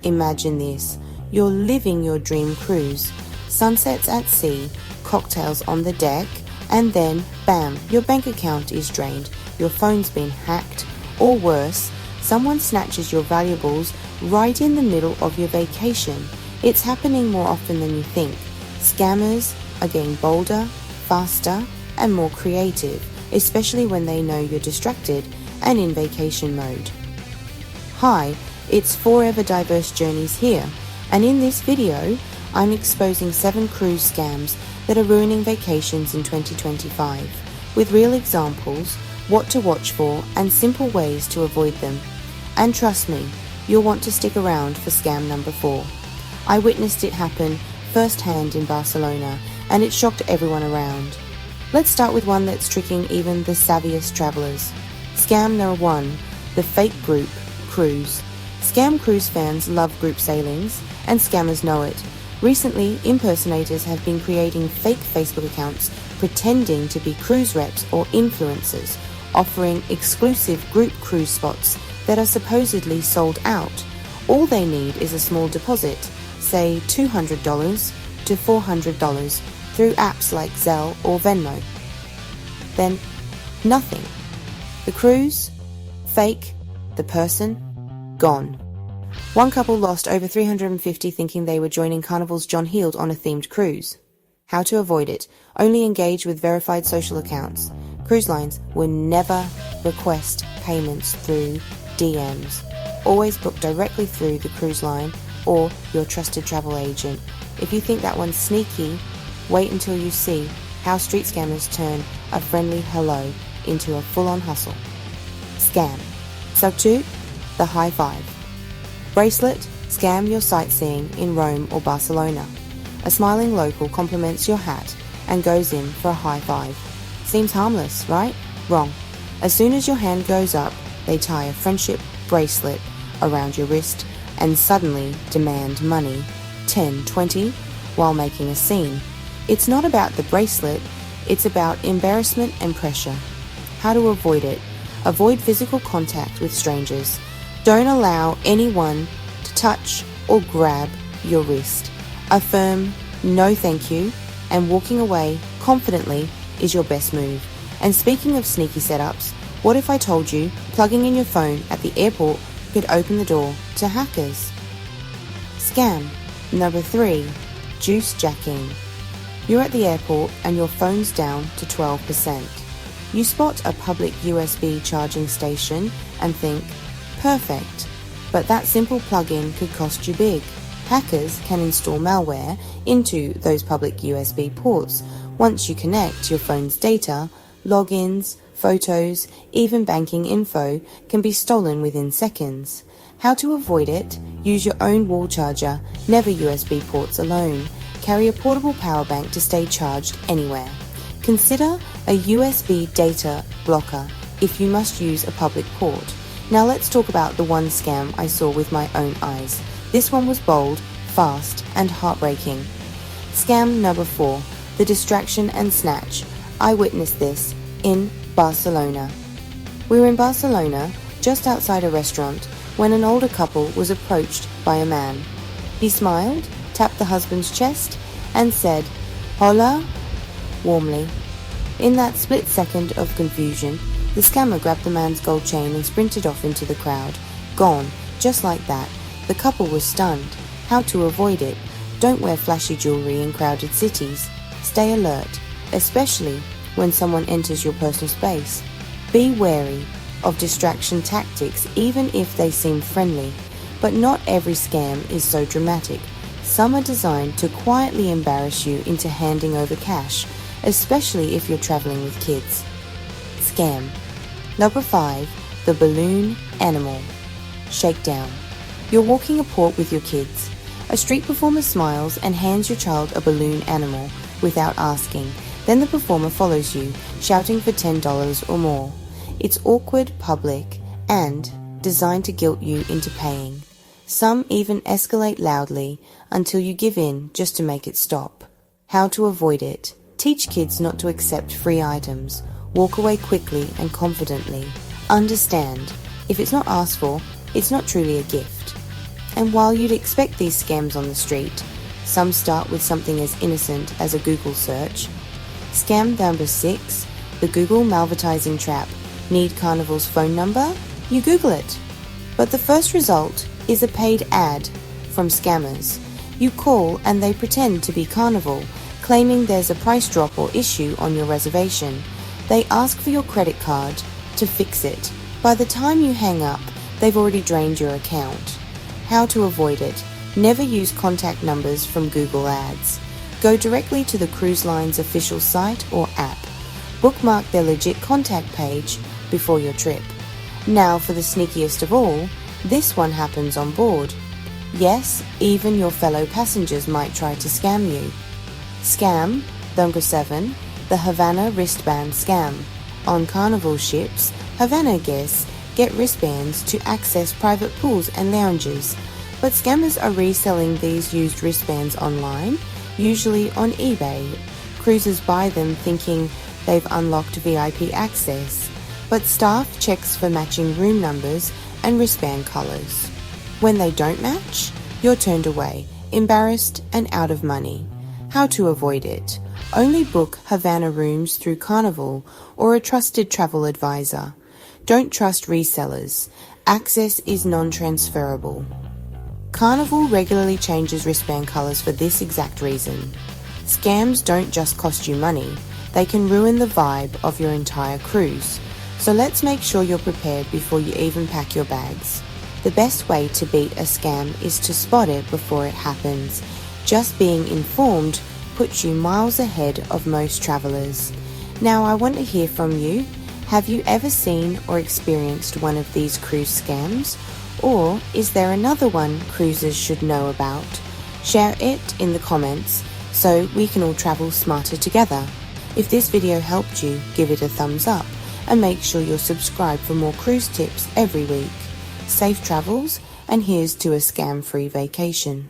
Imagine this. You're living your dream cruise. Sunsets at sea, cocktails on the deck, and then, bam, your bank account is drained, your phone's been hacked, or worse, someone snatches your valuables right in the middle of your vacation. It's happening more often than you think. Scammers are getting bolder, faster, and more creative, especially when they know you're distracted and in vacation mode. Hi, it's Forever Diverse Journeys here, and in this video, I'm exposing 7 cruise scams that are ruining vacations in 2025, with real examples, what to watch for, and simple ways to avoid them. And trust me, you'll want to stick around for scam number 4. I witnessed it happen firsthand in Barcelona, and it shocked everyone around. Let's start with one that's tricking even the savviest travelers. Scam number 1, the fake group cruise. Scam cruise fans love group sailings, and scammers know it. Recently, impersonators have been creating fake Facebook accounts pretending to be cruise reps or influencers, offering exclusive group cruise spots that are supposedly sold out. All they need is a small deposit, say $200 to $400, through apps like Zelle or Venmo. Then, nothing. The cruise, fake, the person, gone. One couple lost over $350 thinking they were joining Carnival's John Heald on a themed cruise. How to avoid it? Only engage with verified social accounts. Cruise lines will never request payments through DMs. Always book directly through the cruise line or your trusted travel agent. If you think that one's sneaky, wait until you see how street scammers turn a friendly hello into a full-on hustle. Scam. Substitute the high five. Bracelet, scam your sightseeing in Rome or Barcelona. A smiling local compliments your hat and goes in for a high five. Seems harmless, right? Wrong. As soon as your hand goes up, they tie a friendship bracelet around your wrist and suddenly demand money, 10, 20, while making a scene. It's not about the bracelet, it's about embarrassment and pressure. How to avoid it? Avoid physical contact with strangers. Don't allow anyone to touch or grab your wrist. Affirm no thank you, and walking away confidently is your best move. And speaking of sneaky setups, what if I told you plugging in your phone at the airport could open the door to hackers? Scam number 3, Juicejacking. You're at the airport and your phone's down to 12%. You spot a public USB charging station and think, perfect, but that simple plug-in could cost you big. Hackers can install malware into those public USB ports. Once you connect, your phone's data, logins, photos, even banking info can be stolen within seconds. How to avoid it? Use your own wall charger, never USB ports alone. Carry a portable power bank to stay charged anywhere. Consider a USB data blocker if you must use a public port. Now let's talk about the one scam I saw with my own eyes. This one was bold, fast, and heartbreaking. Scam number 4, the distraction and snatch. I witnessed this in Barcelona. We were in Barcelona, just outside a restaurant, when an older couple was approached by a man. He smiled, tapped the husband's chest, and said, "Hola," warmly. In that split second of confusion, the scammer grabbed the man's gold chain and sprinted off into the crowd. Gone, just like that. The couple was stunned. How to avoid it? Don't wear flashy jewelry in crowded cities. Stay alert, especially when someone enters your personal space. Be wary of distraction tactics even if they seem friendly. But not every scam is so dramatic. Some are designed to quietly embarrass you into handing over cash, especially if you're traveling with kids. Scam number 5, the balloon animal. Shakedown. You're walking a port with your kids. A street performer smiles and hands your child a balloon animal without asking. Then the performer follows you, shouting for $10 or more. It's awkward, public, and designed to guilt you into paying. Some even escalate loudly until you give in just to make it stop. How to avoid it? Teach kids not to accept free items. Walk away quickly and confidently. Understand, if it's not asked for, it's not truly a gift. And while you'd expect these scams on the street, some start with something as innocent as a Google search. 𝗟𝗵𝘃𝗶𝗵𝗃, the Google malvertising trap. Need Carnival's phone number? You Google it. But the first result is a paid ad from scammers. You call and they pretend to be Carnival, claiming there's a price drop or issue on your reservation. They ask for your credit card to fix it. By the time you hang up, they've already drained your account. How to avoid it? Never use contact numbers from Google Ads. Go directly to the cruise line's official site or app. Bookmark their legit contact page before your trip. Now for the sneakiest of all, this one happens on board. Yes, even your fellow passengers might try to scam you. 𝗟𝗵𝘃𝗶𝗵𝗃, the Havana wristband scam. On Carnival ships, Havana guests get wristbands to access private pools and lounges, but scammers are reselling these used wristbands online, usually on eBay. Cruisers buy them thinking they've unlocked VIP access, but staff checks for matching room numbers and wristband colors. When they don't match, you're turned away, embarrassed and out of money. How to avoid it? Only book Havana rooms through Carnival or a trusted travel advisor. Don't trust resellers. Access is non-transferable. Carnival regularly changes wristband colors for this exact reason. Scams don't just cost you money, they can ruin the vibe of your entire cruise. So let's make sure you're prepared before you even pack your bags. The best way to beat a scam is to spot it before it happens. Just being informed puts you miles ahead of most travelers. Now I want to hear from you. Have you ever seen or experienced one of these cruise scams? Or is there another one cruisers should know about? Share it in the comments so we can all travel smarter together. If this video helped you, give it a thumbs up and make sure you're subscribed for more cruise tips every week. Safe travels, and here's to a scam-free vacation.